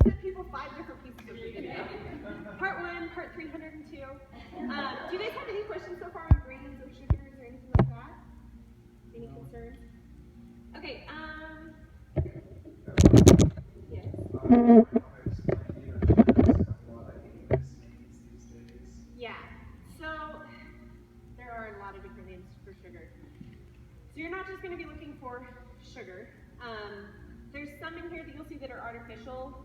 sent people 5 different pieces of video. Part 1, part 302. Do you guys have any questions so far on grains or sugars or anything like that? Any concerns? Okay, yes. Yeah, so there are a lot of different names for sugar. So you're not just going to be looking for sugar. There's some in here that you'll see that are artificial.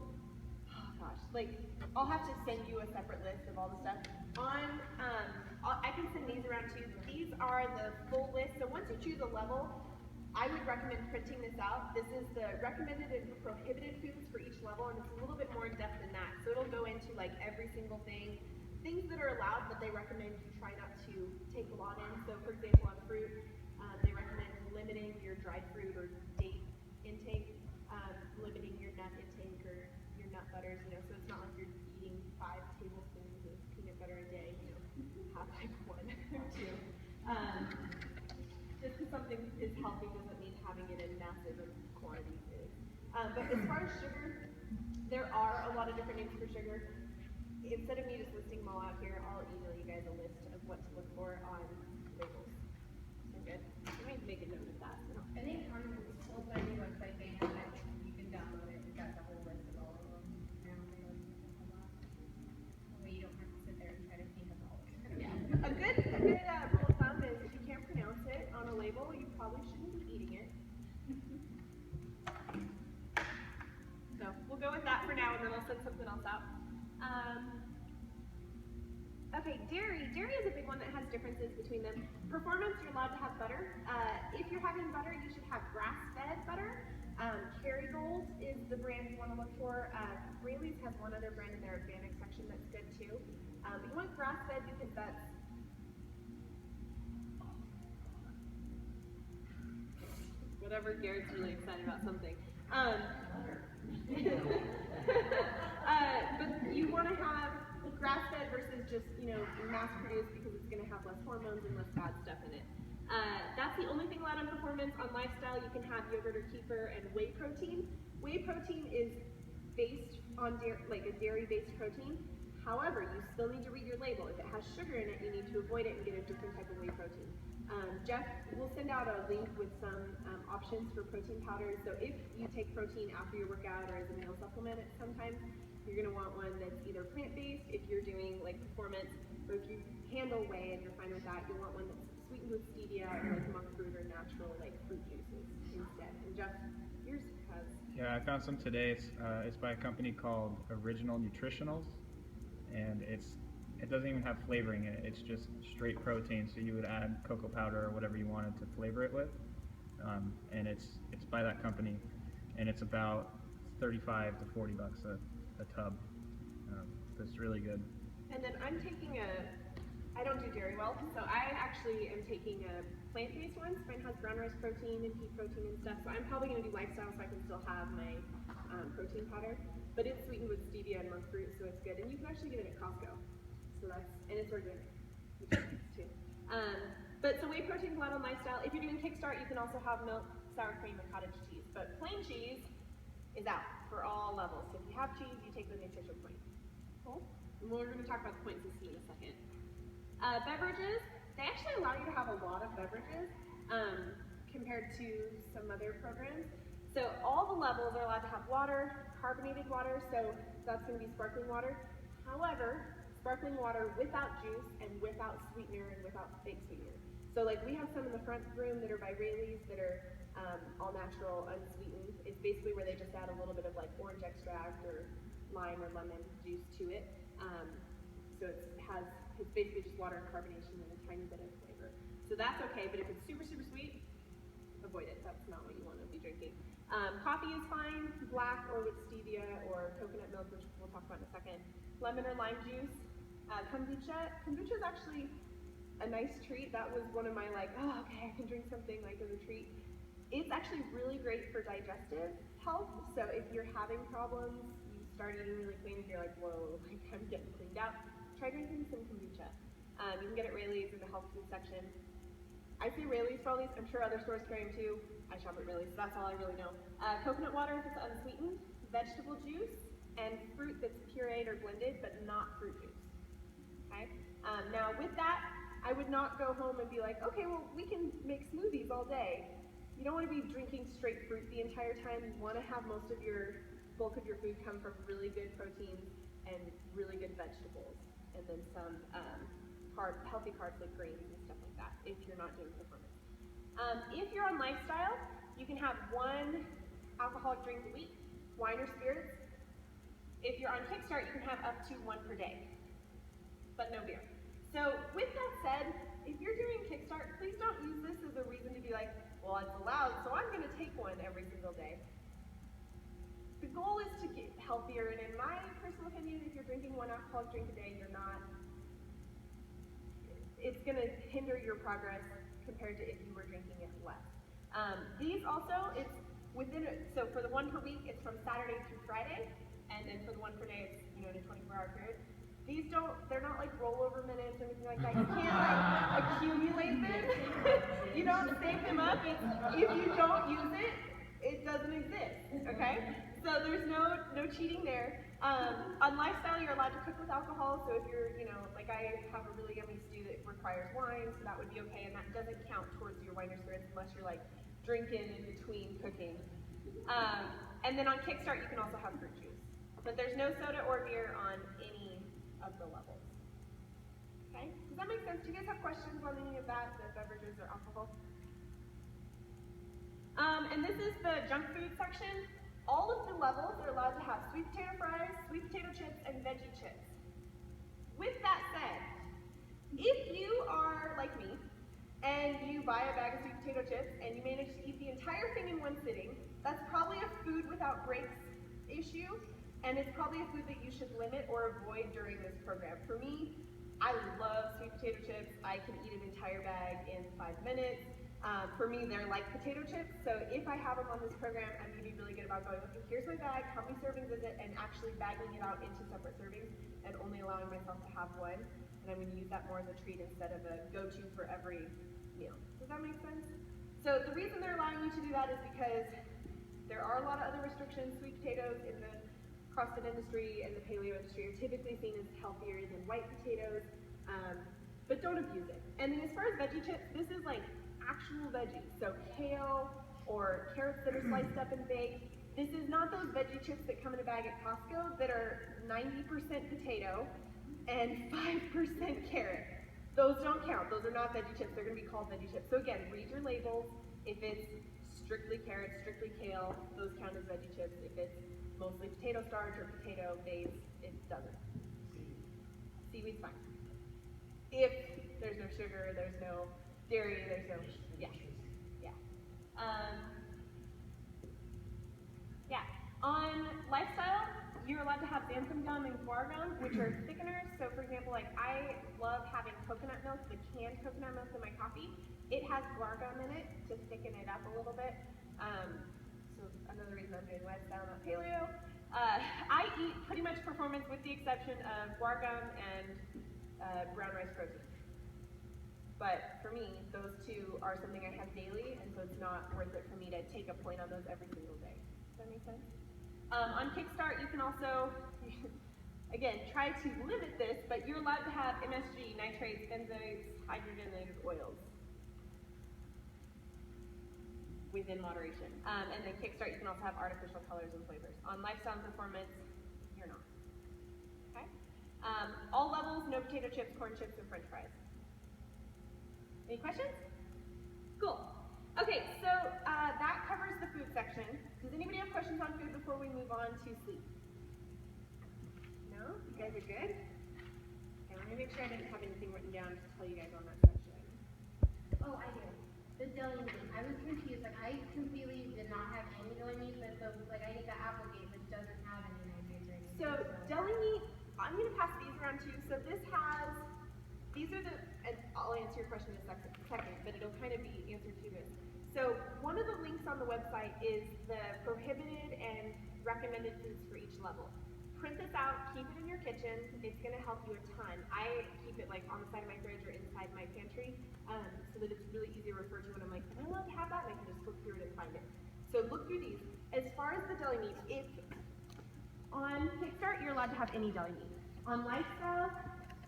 Oh gosh, like I'll have to send you a separate list of all the stuff. I can send these around too. These are the full list. So once you choose a level, I would recommend printing this out. This is the recommended and prohibited foods for each level, and it's a little bit more in depth than that. So it'll go into like every single thing. Things that are allowed, but they recommend you try not to take a lot in. So for example, on fruit, they recommend limiting your dried fruit or date intake, limiting your nut intake or your nut butters, you know, so it's not like you're eating 5 tablespoons of peanut butter a day, you know, have like 1 or 2. Just because something is healthy doesn't mean having it in massive quantities is. But as far as sugar, there are a lot of different names for sugar. Instead of me just listing them all out here, I'll email you guys a list of what to look for on labels. Sound good? I might make a note of that. I think on the whole study website they have it. You can download it. It's got the whole list of all of them. Well, you don't have to sit there and try to think of all of them. Yeah. A good rule of thumb is if you can't pronounce it on a label, you probably shouldn't be eating it. So we'll go with that for now, and then I'll send something else out. Okay, dairy. Dairy is a big one that has differences between them. Performance, you're allowed to have butter. If you're having butter, you should have grass-fed butter. Kerrygold is the brand you want to look for. Rayleigh's has one other brand in their organic section that's good too. You want grass-fed because that's whatever. Garrett's really excited about something. But you want to have grass-fed versus just, you know, mass-produced because it's going to have less hormones and less bad stuff in it. That's the only thing allowed on performance. On lifestyle, you can have yogurt or kefir and whey protein. Whey protein is based on like a dairy-based protein. However, you still need to read your label. If it has sugar in it, you need to avoid it and get a different type of whey protein. Jeff will send out a link with some options for protein powders. So if you take protein after your workout or as a meal supplement sometimes, you're going to want one that's either plant-based if you're doing like performance, or if you handle whey and you're fine with that, you'll want one that's sweetened with stevia or like monk fruit or natural like fruit juices instead. And Jeff, yours has... Yeah, I found some today. It's by a company called Original Nutritionals, and it doesn't even have flavoring in it. It's just straight protein, so you would add cocoa powder or whatever you wanted to flavor it with. And it's by that company, and it's about $35 to $40 a tub. So it's really good. And then I'm taking I don't do dairy well, so I actually am taking a plant-based one. Mine has brown rice protein and pea protein and stuff, so I'm probably going to do lifestyle so I can still have my protein powder. But it's sweetened with stevia and monk fruit, so it's good. And you can actually get it at Costco. So and it's organic, which is nice too. But so whey protein is allowed on lifestyle. If you're doing Kickstart, you can also have milk, sour cream, and cottage cheese. But plain cheese is out for all levels. So if you have cheese, you take the nutrition point. Cool? And we're going to talk about the points system in a second. Beverages, they actually allow you to have a lot of beverages compared to some other programs. So all the levels are allowed to have water, carbonated water, so that's going to be sparkling water. However, sparkling water without juice and without sweetener and without fake sweetener. So like we have some in the front room that are by Rayleigh's that are all natural, unsweetened. It's basically where they just add a little bit of like orange extract or lime or lemon juice to it. So it's basically just water and carbonation and a tiny bit of flavor. So that's okay, but if it's super, super sweet, avoid it. That's not what you want to be drinking. Coffee is fine, black or with stevia or coconut milk, which we'll talk about in a second. Lemon or lime juice. Kombucha. Kombucha is actually a nice treat. That was one of my like, oh, okay, I can drink something like as a treat. It's actually really great for digestive health. So if you're having problems, you start eating really clean, and you're like, whoa, like I'm getting cleaned out, try drinking some kombucha. You can get it at Rayleigh's in the health food section. I see Rayleigh's for all these. I'm sure other stores carry them too. I shop at Rayleigh's, so that's all I really know. Coconut water if it's unsweetened. Vegetable juice. and fruit that's pureed or blended, but not fruit juice. Okay? Now with that, I would not go home and be like, okay, well, we can make smoothies all day. You don't want to be drinking straight fruit the entire time. You want to have most of your bulk of your food come from really good proteins and really good vegetables, and then some healthy carbs like grains and stuff like that if you're not doing performance. If you're on lifestyle, you can have 1 alcoholic drink a week, wine or spirits. If you're on Kickstart, you can have up to 1 per day, but no beer. So with that said, if you're doing Kickstart, please don't use this as a reason to be like, well, it's allowed, so I'm going to take 1 every single day. The goal is to get healthier, and in my personal opinion, if you're drinking 1 alcoholic drink a day, it's going to hinder your progress compared to if you were drinking it less. These also, it's within, so for the 1 per week, it's from Saturday through Friday, and then for the 1 per day, it's, in a 24-hour period. These they're not like rollover minutes or anything like that. You can't like accumulate them. You don't save them up. If you don't use it, it doesn't exist, okay? So there's no cheating there. On lifestyle, you're allowed to cook with alcohol, so if you're, like I have a really yummy stew that requires wine, so that would be okay, and that doesn't count towards your wine or spirits unless you're like drinking in between cooking. And then on Kickstart, you can also have fruit juice. But there's no soda or beer on any of the levels. Okay? Does that make sense? Do you guys have questions on any of that, the beverages or alcohol? And this is the junk food section. All of the levels are allowed to have sweet potato fries, sweet potato chips, and veggie chips. With that said, if you are like me, and you buy a bag of sweet potato chips, and you manage to eat the entire thing in 1 sitting, that's probably a food without breaks issue, and it's probably a food that you should limit or avoid during this program. For me, I love sweet potato chips. I can eat an entire bag in 5 minutes. For me, they're like potato chips, so if I have them on this program, I'm going to be really good about going, okay, here's my bag, how many servings is it, and actually bagging it out into separate servings and only allowing myself to have 1, and I'm going to use that more as a treat instead of a go-to for every meal. Does that make sense? So the reason they're allowing you to do that is because there are a lot of other restrictions. Sweet potatoes in the CrossFit industry and the paleo industry are typically seen as healthier than white potatoes, but don't abuse it. And then as far as veggie chips, this is like actual veggies, so kale or carrots that are sliced up and baked. This is not those veggie chips that come in a bag at Costco that are 90% potato and 5% carrot. Those don't count. Those are not veggie chips. They're going to be called veggie chips. So again, read your labels. If it's strictly carrots, strictly kale, those count as veggie chips. If it's mostly potato starch or potato base, it doesn't. Seaweed's fine. If there's no sugar, there's no dairy, there's no, yeah. On lifestyle, you're allowed to have xanthan gum and guar gum, which are thickeners. So for example, like I love having coconut milk, the canned coconut milk in my coffee. It has guar gum in it to thicken it up a little bit. So another reason I'm doing lifestyle, not paleo. I eat pretty much performance with the exception of guar gum and brown rice protein. But for me, those 2 are something I have daily, and so it's not worth it for me to take a point on those every single day. Does that make sense? On Kickstart, you can also, again, try to limit this, but you're allowed to have MSG, nitrates, benzoates, hydrogenated oils within moderation. And then Kickstart, you can also have artificial colors and flavors. On Lifestyle and Performance, you're not. Okay? All levels, no potato chips, corn chips, and french fries. Any questions? Cool. Okay, so that covers the food section. Does anybody have questions on food before we move on to sleep? No? You guys are good? Okay, let me make sure I didn't have anything written down to tell you guys on that section. Oh, I do. The deli meat. I was confused. Like, I completely did not have any deli meat, but I need the Applegate, which doesn't have any nitrates or anything. So deli meat, I'm going to pass these around too. So these are the, and I'll answer your question in a second, but it'll kind of be answer to this. So one of the links on the website is the prohibited and recommended foods for each level. Print this out, keep it in your kitchen. It's going to help you a ton. I keep it like on the side of my fridge or inside my pantry so that it's really easy to refer to when I'm like, am I allowed to have that? And I can just look through it and find it. So look through these. As far as the deli meat, if On Kickstart, you're allowed to have any deli meat. On Lifestyle,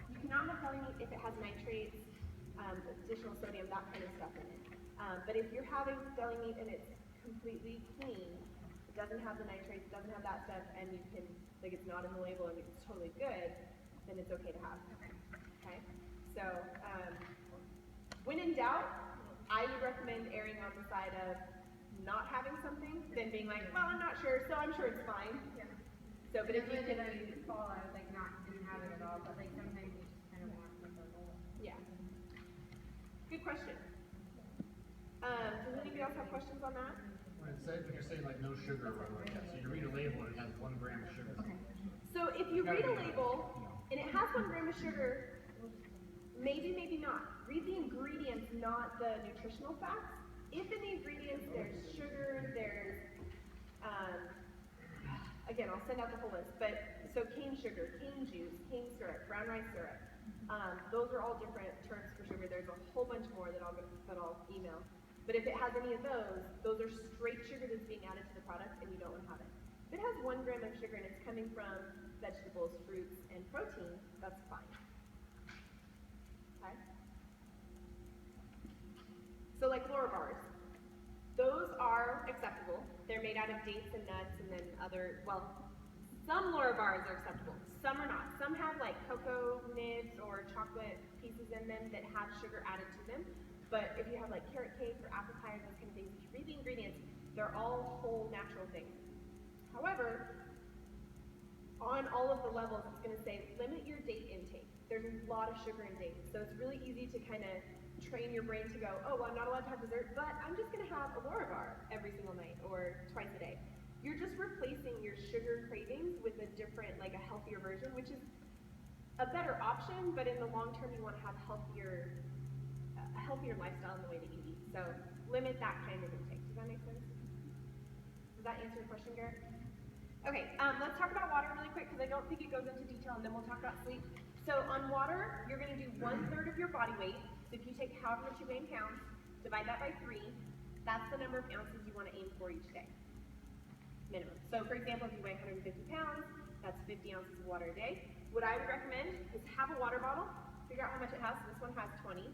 you cannot have deli meat if it has nitrates, additional sodium, that kind of stuff in it. But if you're having deli meat and it's completely clean, it doesn't have the nitrates, doesn't have that stuff, and you can, like it's not in the label and it's totally good, then it's okay to have. Okay? So, when in doubt, I would recommend erring on the side of not having something than being like, well, I'm not sure, so I'm sure it's fine. Yeah. So, but if you can, in the fall, I was like didn't have it at all, but like sometimes you just kind of want like a roll. yeah. Good question. Does anybody else have questions on that? When you're saying like no sugar or whatever like that, so you read a label and it has 1 gram of sugar. Okay. So if you read a label and it has 1 gram of sugar, maybe, maybe not. Read the ingredients, not the nutritional facts. If in the ingredients there's sugar, there's, again, I'll send out the whole list, but so cane sugar, cane juice, cane syrup, brown rice syrup, those are all different terms for sugar. There's a whole bunch more that I'll email. But if it has any of those are straight sugar that's being added to the product and you don't want to have it. If it has 1 gram of sugar and it's coming from vegetables, fruits, and protein, that's fine. Okay? So like Laura bars, those are acceptable. They're made out of dates and nuts and then other, well, some Laura bars are acceptable, some are not. Some have like cocoa nibs or chocolate pieces in them that have sugar added to them. But if you have like carrot cake or apple pie or those kind of things, if you read the ingredients, they're all whole natural things. However, on all of the levels, it's going to say limit your date intake. There's a lot of sugar in dates, so it's really easy to kind of train your brain to go, oh, well, I'm not allowed to have dessert, but I'm just going to have a Laura bar every single night or twice a day. You're just replacing your sugar cravings with a different, like a healthier version, which is a better option, but in the long term, you want to have a healthier lifestyle in the way that you eat. So limit that kind of intake. Does that make sense? Does that answer your question, Garrett? Okay, let's talk about water really quick because I don't think it goes into detail, and then we'll talk about sleep. So on water, you're going to do 1/3 of your body weight. So if you take however much you weigh in pounds, divide that by 3, that's the number of ounces you want to aim for each day. Minimum. So for example, if you weigh 150 pounds, that's 50 ounces of water a day. What I would recommend is have a water bottle, figure out how much it has. So this one has 20.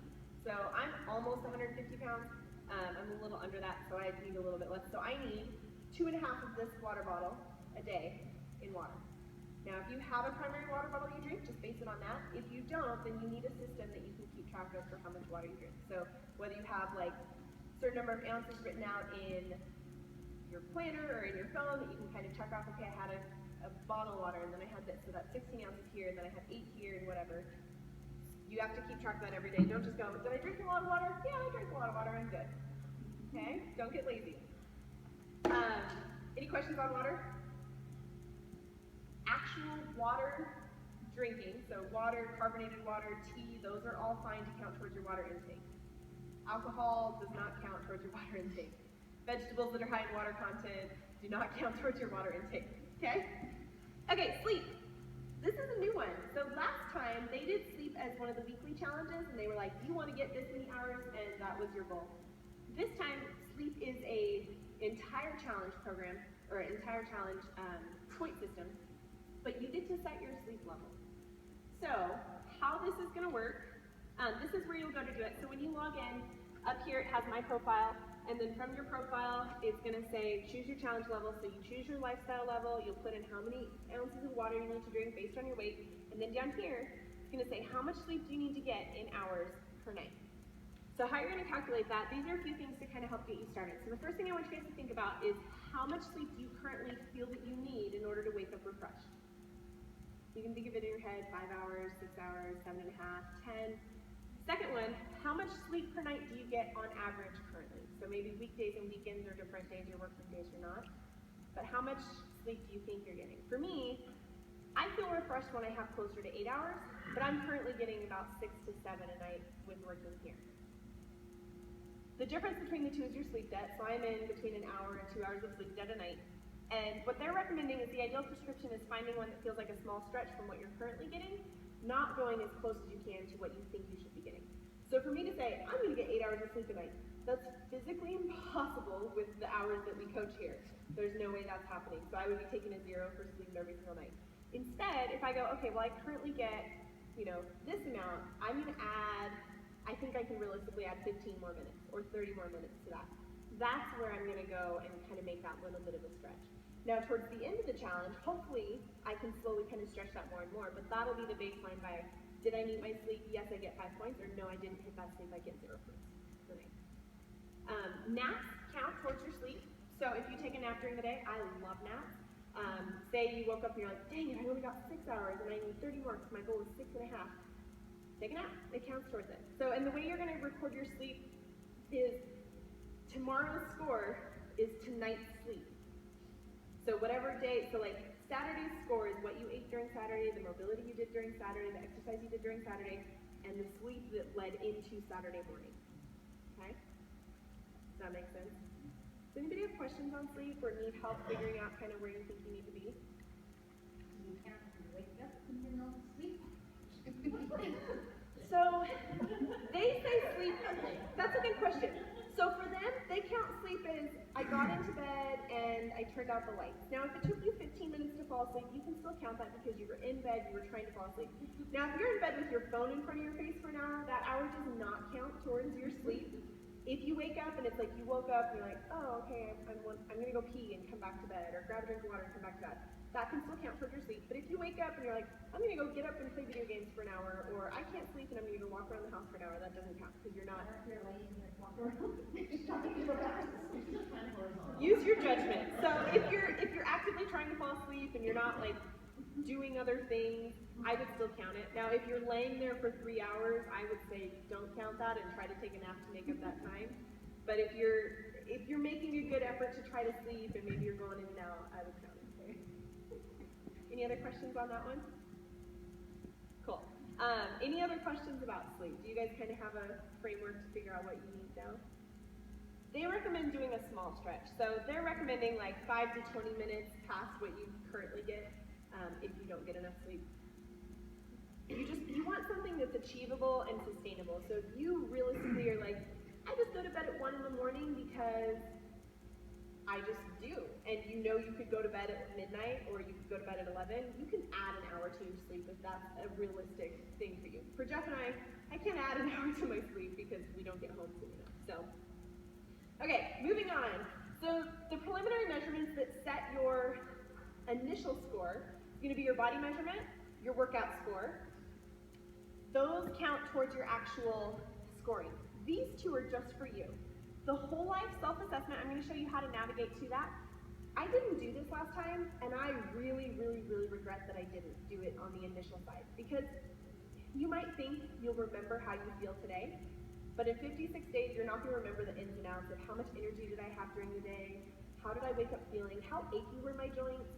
So I'm almost 150 pounds. I'm a little under that, so I need a little bit less. So I need 2.5 of this water bottle a day in water. Now, if you have a primary water bottle you drink, just base it on that. If you don't, then you need a system that you can keep track of for how much water you drink. So whether you have like a certain number of ounces written out in your planner or in your phone that you can kind of check off, okay, I had a bottle of water and then I had this, so that's 16 ounces here, and then I have 8 here and whatever. You have to keep track of that every day. Don't just go, did I drink a lot of water? Yeah, I drank a lot of water, I'm good. Okay, don't get lazy. Any questions on water? Actual water drinking, so water, carbonated water, tea, those are all fine to count towards your water intake. Alcohol does not count towards your water intake. Vegetables that are high in water content do not count towards your water intake, okay? Okay, sleep. This is a new one. So last time, they did sleep as one of the weekly challenges, and they were like, you want to get this many hours, and that was your goal. This time, sleep is a entire challenge program, or an entire challenge point system, but you get to set your sleep level. So, how this is going to work, this is where you'll go to do it. So when you log in, up here it has my profile, and then from your profile, it's going to say choose your challenge level. So you choose your lifestyle level, you'll put in how many ounces of water you need to drink based on your weight, and then down here, it's going to say how much sleep do you need to get in hours per night. So how you're going to calculate that, these are a few things to kind of help get you started. So the first thing I want you guys to think about is how much sleep do you currently feel that you need in order to wake up refreshed. You can think of it in your head, 5 hours, 6 hours, 7.5, 10. Second one, how much sleep per night do you get on average currently? So maybe weekdays and weekends are different days, your working days are not. But how much sleep do you think you're getting? For me, I feel refreshed when I have closer to 8 hours, but I'm currently getting about 6 to 7 a night with working here. The difference between the two is your sleep debt. So I'm in between an hour and 2 hours of sleep debt a night. And what they're recommending is the ideal prescription is finding one that feels like a small stretch from what you're currently getting, not going as close as you can to what you think you should be getting. So for me to say, I'm going to get 8 hours of sleep a night, that's physically impossible with the hours that we coach here. There's no way that's happening. So I would be taking a 0 for sleep every single night. Instead, if I go, okay, well I currently get, this amount, I'm going to add, I think I can realistically add 15 more minutes or 30 more minutes to that. That's where I'm going to go and kind of make that little bit of a stretch. Now towards the end of the challenge, hopefully I can slowly kind of stretch that more and more, but that'll be the baseline by, did I meet my sleep? Yes, I get 5 points, or no, I didn't hit that sleep, I get 0 points for me. Naps count towards your sleep. So if you take a nap during the day, I love naps. Say you woke up and you're like, dang it, I only got 6 hours and I need 30 more because my goal is 6.5. Take a nap, it counts towards it. So, and the way you're gonna record your sleep is tomorrow's score is tonight's sleep. So whatever day, so like Saturday's score is what you ate during Saturday, the mobility you did during Saturday, the exercise you did during Saturday, and the sleep that led into Saturday morning. Okay? Does that make sense? Does anybody have questions on sleep or need help figuring out kind of where you think you need to be? You can't wake up and you're not asleep. So they say sleep, that's a good question. So for them, they count sleep as I got into bed and I turned out the lights. Now if it took you 15 minutes to fall asleep, you can still count that because you were in bed, you were trying to fall asleep. Now if you're in bed with your phone in front of your face for an hour, that hour does not count towards your sleep. If you wake up and it's like you woke up and you're like, oh okay, I'm gonna go pee and come back to bed, or grab a drink of water and come back to bed, that can still count towards your sleep. But if you wake up and you're like, I'm gonna go get up and play video games for an hour, or I can't sleep and I'm gonna go walk around the house for an hour, that doesn't count because you're not. You're laying here, walk around. Use your judgment. So if you're actively trying to fall asleep and you're not like doing other things, I would still count it. Now if you're laying there for 3 hours, I would say don't count that and try to take a nap to make up that time. But if you're making a good effort to try to sleep and maybe you're going in and out, I would count it. Okay? Any other questions on that one? Cool. Any other questions about sleep? Do you guys kind of have a framework to figure out what you need now? They recommend doing a small stretch. So they're recommending like 5 to 20 minutes past what you currently get if you don't get enough sleep. You want something that's achievable and sustainable. So if you realistically are like, I just go to bed at 1 in the morning because I just do, and you know you could go to bed at midnight or you could go to bed at 11, you can add an hour to your sleep if that's a realistic thing for you. For Jeff and I can't add an hour to my sleep because we don't get home soon enough. So, okay, moving on. So the preliminary measurements that set your initial score is going to be your body measurement, your workout score. Those count towards your actual scoring. These two are just for you. The whole life self-assessment, I'm going to show you how to navigate to that. I didn't do this last time, and I really, really, really regret that I didn't do it on the initial side, because you might think you'll remember how you feel today, but in 56 days, you're not going to remember the ins and outs of how much energy did I have during the day, how did I wake up feeling, how achy were my joints.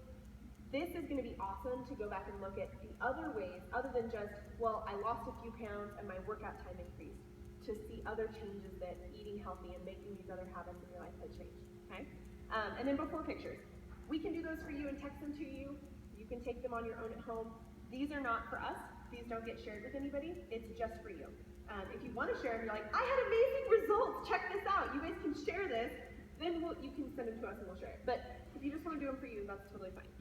This is going to be awesome to go back and look at the other ways, other than just, well, I lost a few pounds and my workout time increased, to see other changes that eating healthy and making these other habits in your life has changed, okay? And then before pictures. We can do those for you and text them to you. You can take them on your own at home. These are not for us. These don't get shared with anybody. It's just for you. If you want to share them, you're like, I had amazing results, check this out. You guys can share this. Then you can send them to us and we'll share it. But if you just want to do them for you, that's totally fine.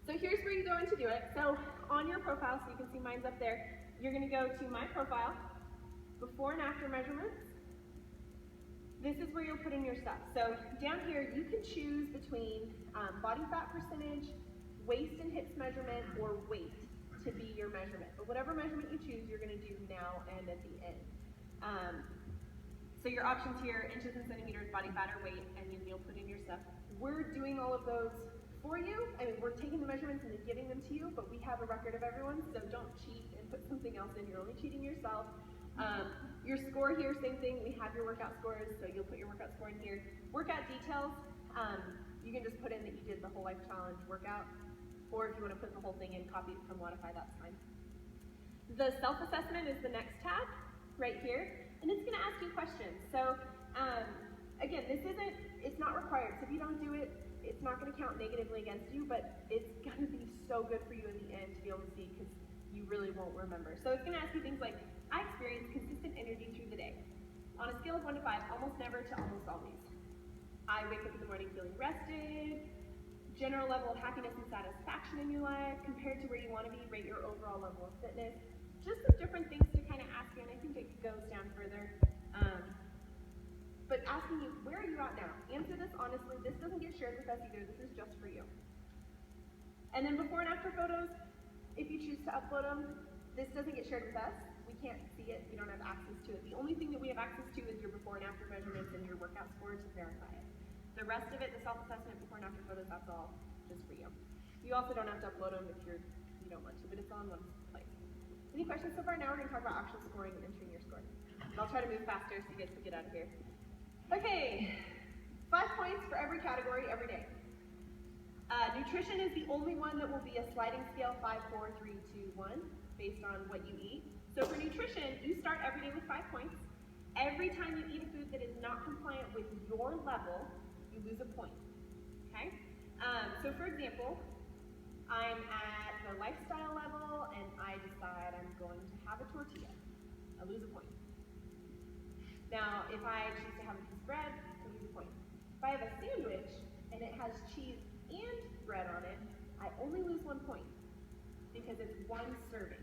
So here's where you go in to do it. So on your profile, so you can see mine's up there, you're going to go to my profile, before and after measurements. This is where you'll put in your stuff. So down here, you can choose between body fat percentage, waist and hips measurement, or weight to be your measurement. But whatever measurement you choose, you're going to do now and at the end. So your options here, inches and centimeters, body fat or weight, and then you'll put in your stuff. We're doing all of those for you. I mean, we're taking the measurements and then giving them to you, but we have a record of everyone, so don't cheat and put something else in. You're only cheating yourself. Your score here, same thing. We have your workout scores, so you'll put your workout score in here. Workout details, you can just put in that you did the whole life challenge workout, or if you want to put the whole thing in, copy it from Modify, that's fine. The self-assessment is the next tab right here, and it's going to ask you questions. So again, it's not required, so if you don't do it, it's not going to count negatively against you, but it's going to be so good for you in the end to be able to see, because you really won't remember. So it's going to ask you things like, I experience consistent energy through the day. On a scale of 1 to 5, almost never to almost always. I wake up in the morning feeling rested. General level of happiness and satisfaction in your life compared to where you want to be, rate your overall level of fitness. Just some different things to kind of ask you, and I think it goes down further. But asking you, where are you at now? Answer this honestly. This doesn't get shared with us either. This is just for you. And then before and after photos, if you choose to upload them, this doesn't get shared with us. We can't see it. We don't have access to it. The only thing that we have access to is your before and after measurements and your workout score to verify it. The rest of it, the self-assessment, before and after photos, that's all just for you. You also don't have to upload them if you don't want to, but it's all in one place. Any questions so far? Now we're going to talk about actual scoring and entering your score. I'll try to move faster so you guys can get out of here. Okay, 5 points for every category every day. Nutrition is the only one that will be a sliding scale 5, 4, 3, 2, 1 based on what you eat. So for nutrition, you start every day with 5 points. Every time you eat a food that is not compliant with your level, you lose a point. Okay? So for example, I'm at the lifestyle level and I decide I'm going to have a tortilla. I lose a point. Now, if I choose to have a piece of bread, I lose a point. If I have a sandwich and it has cheese and bread on it, I only lose 1 point because it's 1 serving.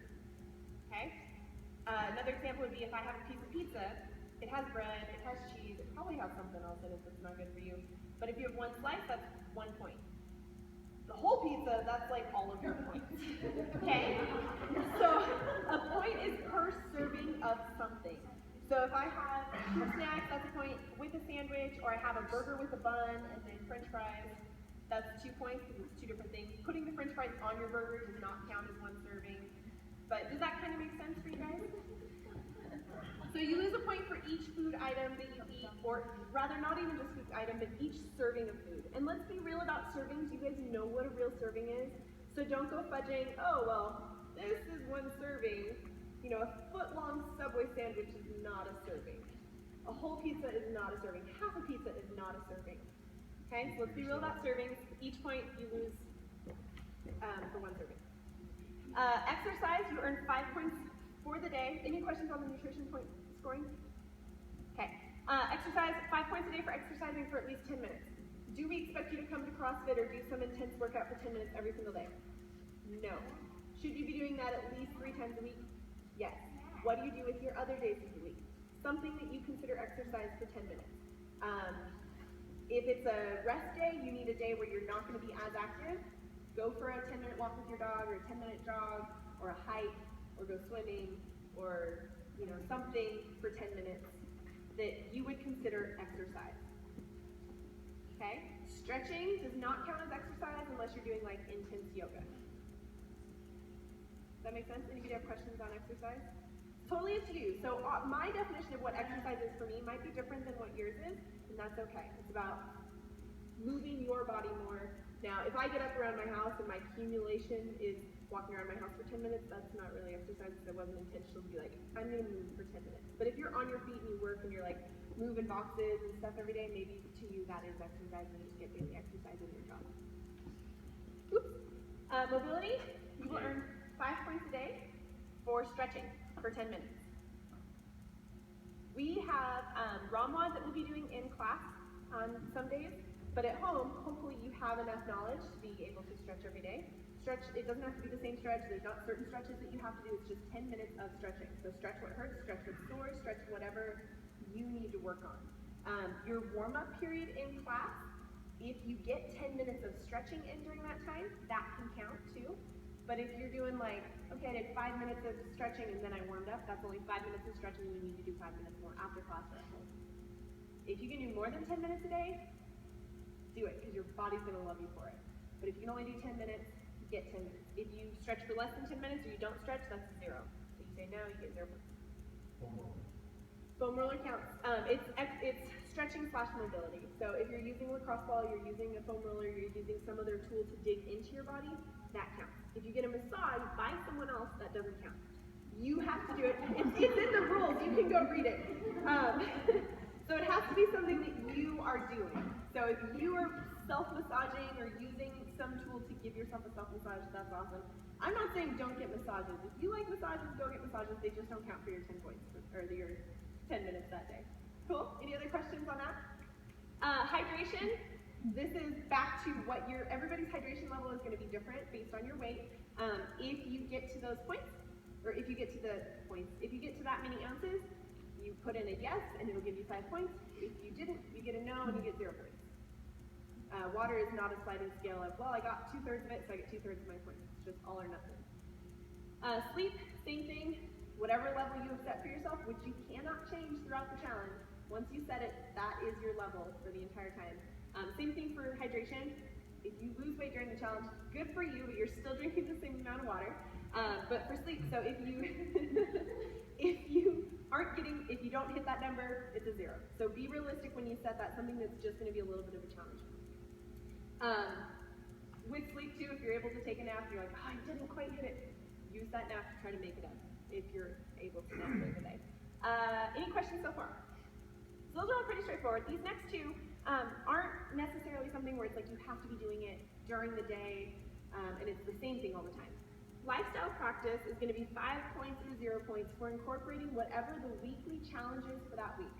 Okay? Another example would be if I have a piece of pizza, it has bread, it has cheese, it probably has something else in it that's not good for you. But if you have 1 slice, that's 1 point. The whole pizza, that's like all of your points. Okay? So a point is per serving of something. So if I have a snack, that's a point with a sandwich, or I have a burger with a bun and then french fries, that's 2 points because it's 2 different things. Putting the french fries on your burger does not count as 1 serving. But does that kind of make sense for you guys? So you lose a point for each food item that you eat, or rather not even just food item, but each serving of food. And let's be real about servings. You guys know what a real serving is. So don't go fudging, oh, well, this is 1 serving. You know, a foot-long Subway sandwich is not a serving. A whole pizza is not a serving. Half a pizza is not a serving. Okay, so let's be real about servings. Each point you lose for 1 serving. Exercise, you earn 5 points for the day. Any questions on the nutrition point scoring? Okay. Exercise, 5 points a day for exercising for at least 10 minutes. Do we expect you to come to CrossFit or do some intense workout for 10 minutes every single day? No. Should you be doing that at least 3 times a week? Yes. What do you do with your other days of the week? Something that you consider exercise for 10 minutes. If it's a rest day, you need a day where you're not going to be as active. Go for a 10-minute walk with your dog, or a 10-minute jog, or a hike, or go swimming, or something for 10 minutes that you would consider exercise. Okay? Stretching does not count as exercise unless you're doing like intense yoga. Does that make sense? Anybody have questions on exercise? Totally up to you. So my definition of what exercise is for me might be different than what yours is, and that's okay. It's about moving your body more. Now, if I get up around my house and my accumulation is walking around my house for 10 minutes, that's not really exercise because I wasn't intentional to be like, I'm going to move for 10 minutes. But if you're on your feet and you work and you're like moving boxes and stuff every day, maybe to you that is exercise and you just get daily exercise in your job. Oops. Mobility, you will earn 5 points a day for stretching for 10 minutes. We have ROMWAD that we'll be doing in class on some days. But at home, hopefully you have enough knowledge to be able to stretch every day. Stretch, it doesn't have to be the same stretch. There's not certain stretches that you have to do. It's just 10 minutes of stretching. So stretch what hurts, stretch what sores, stretch whatever you need to work on. Your warm-up period in class, if you get 10 minutes of stretching in during that time, that can count too. But if you're doing like, okay, I did 5 minutes of stretching and then I warmed up, that's only 5 minutes of stretching and you need to do 5 minutes more after class or at home. If you can do more than 10 minutes a day, do it, because your body's going to love you for it. But if you can only do 10 minutes, get 10 minutes. If you stretch for less than 10 minutes or you don't stretch, that's 0. So you say no, you get 0 points. Foam roller counts. It's stretching / mobility. So if you're using a lacrosse ball, you're using a foam roller, you're using some other tool to dig into your body, that counts. If you get a massage by someone else, that doesn't count. You have to do it. It's in the rules. You can go read it. So it has to be something that you are doing. So if you are self-massaging or using some tool to give yourself yourself a self-massage, that's awesome. I'm not saying don't get massages. If you like massages, go get massages. They just don't count for your 10 points, or your 10 minutes that day. Cool? Any other questions on that? Hydration. This is back to what everybody's hydration level is going to be different based on your weight. If you get to those points, or if you get to that many ounces, you put in a yes and it'll give you 5 points. If you didn't, you get a no and you get 0 points. Water is not a sliding scale of, well, I got 2/3 of it, so I get 2/3 of my points. It's just all or nothing. Sleep, same thing. Whatever level you have set for yourself, which you cannot change throughout the challenge. Once you set it, that is your level for the entire time. Same thing for hydration. If you lose weight during the challenge, good for you, but you're still drinking the same amount of water. But for sleep, so if you if you don't hit that number, it's a 0. So be realistic when you set that, something that's just going to be a little bit of a challenge. With sleep too, if you're able to take a nap, you're like, oh, I didn't quite hit it. Use that nap to try to make it up if you're able to nap during the day. Any questions so far? So those are all pretty straightforward. These next two aren't necessarily something where it's like you have to be doing it during the day and it's the same thing all the time. Lifestyle practice is going to be 5 points or 0 points for incorporating whatever the weekly challenge is for that week.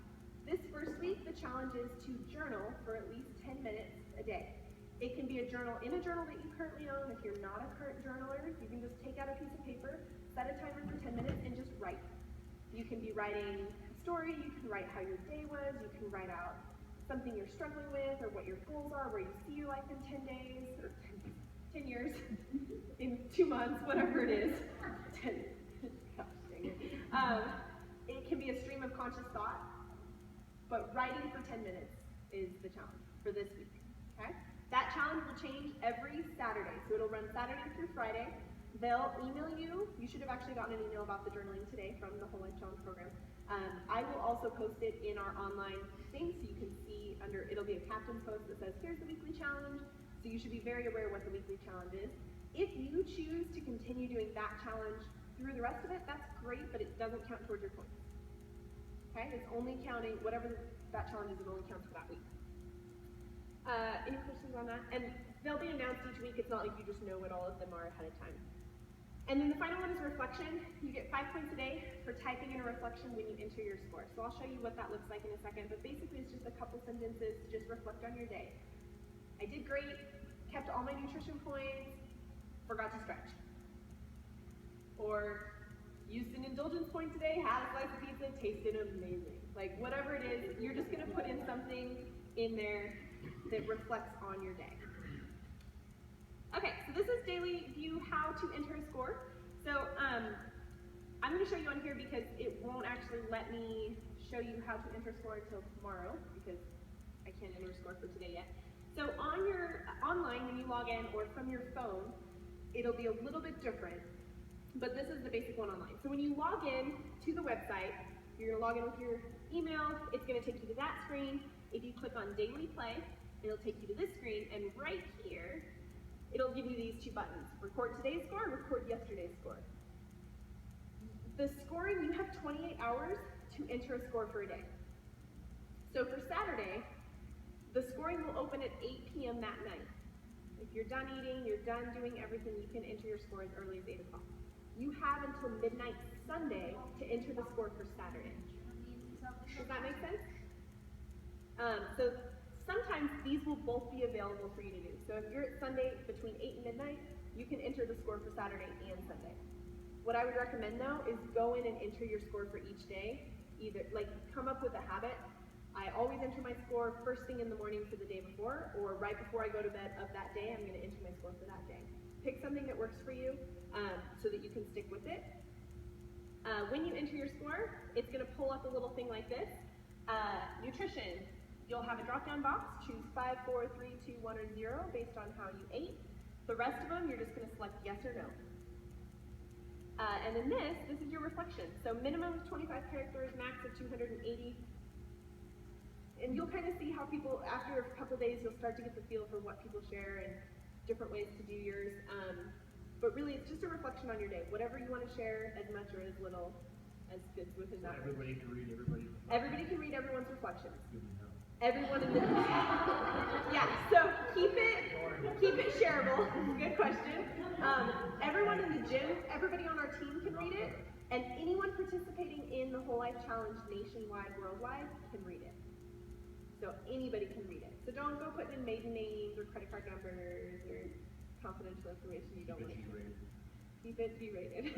This first week, the challenge is to journal for at least 10 minutes a day. It can be a journal in a journal that you currently own. If you're not a current journaler, you can just take out a piece of paper, set a timer for 10 minutes, and just write. You can be writing a story, you can write how your day was, you can write out something you're struggling with, or what your goals are, where you see your life in 10 days, or 10 years, in 2 months, whatever it is. 10, gosh dang it. It can be a stream of conscious thought, but writing for 10 minutes is the challenge for this week, okay? That challenge will change every Saturday, so it'll run Saturday through Friday. They'll email you. You should have actually gotten an email about the journaling today from the Whole Life Challenge program. I will also post it in our online thing, so you can see it'll be a captain's post that says, here's the weekly challenge. So you should be very aware what the weekly challenge is. If you choose to continue doing that challenge through the rest of it, that's great, but it doesn't count towards your points. Okay, it's only counting, whatever that challenge is, it only counts for that week. Any questions on that? And they'll be announced each week. It's not like you just know what all of them are ahead of time. And then the final one is reflection. You get 5 points a day for typing in a reflection when you enter your score. So I'll show you what that looks like in a second, but basically it's just a couple sentences to just reflect on your day. I did great, kept all my nutrition points, forgot to stretch. Or used an indulgence point today, had a slice of pizza, tasted amazing. Like whatever it is, you're just gonna put in something in there that reflects on your day. Okay, so this is daily view how to enter a score. So I'm going to show you on here because it won't actually let me show you how to enter a score until tomorrow because I can't enter a score for today yet. So on your online when you log in or from your phone, it'll be a little bit different, but this is the basic one online. So when you log in to the website, you're going to log in with your email. It's going to take you to that screen. If you click on Daily Play, it'll take you to this screen, and right here, it'll give you these 2 buttons, record today's score and record yesterday's score. The scoring, you have 28 hours to enter a score for a day. So for Saturday, the scoring will open at 8 p.m. that night. If you're done eating, you're done doing everything, you can enter your score as early as 8 o'clock. You have until midnight Sunday to enter the score for Saturday. Does that make sense? So sometimes these will both be available for you to do. So if you're at Sunday between 8 and midnight, you can enter the score for Saturday and Sunday. What I would recommend though is go in and enter your score for each day. Either like come up with a habit. I always enter my score first thing in the morning for the day before, or right before I go to bed of that day, I'm going to enter my score for that day. Pick something that works for you so that you can stick with it. When you enter your score, it's going to pull up a little thing like this. Nutrition. You'll have a drop-down box, choose 5, 4, 3, 2, 1, or 0 based on how you ate. The rest of them, you're just going to select yes or no. And then this is your reflection. So minimum of 25 characters, max of 280. And you'll kind of see how people, after a couple days, you'll start to get the feel for what people share and different ways to do yours. But really, it's just a reflection on your day. Whatever you want to share, as much or as little, as fits within that. Everybody can read everybody's reflections. Everybody can read everyone's reflections. Good to know. Everyone in the yeah, so keep it shareable. Good question. Everyone in the gym, everybody on our team can read it, and anyone participating in the Whole Life Challenge nationwide, worldwide, can read it. So anybody can read it. So don't go putting in maiden names or credit card numbers or confidential information you don't want to keep. Keep it G-rated.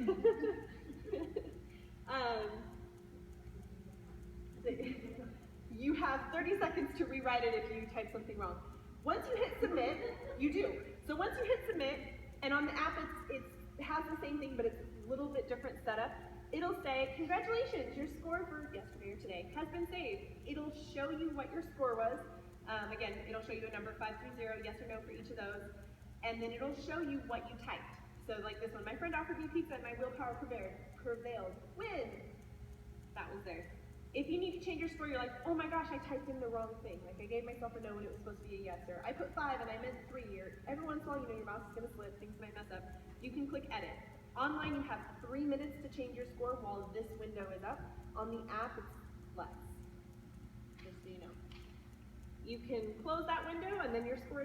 You have 30 seconds to rewrite it if you type something wrong. Once you hit submit, you do. So once you hit submit, and on the app it has the same thing, but it's a little bit different setup. It'll say, congratulations, your score for yesterday or today has been saved. It'll show you what your score was. Again, it'll show you a number 530, yes or no for each of those. And then it'll show you what you typed. So like this one, my friend offered me pizza and my willpower prevailed. Win! That was theirs. If you need to change your score, you're like, oh my gosh, I typed in the wrong thing. Like I gave myself a no when it was supposed to be a yes, or I put 5 and I meant 3, or every once in a while, you know, your mouse is gonna slip, things might mess up. You can click edit. Online, you have 3 minutes to change your score while this window is up. On the app, it's less, just so you know. You can close that window and then your score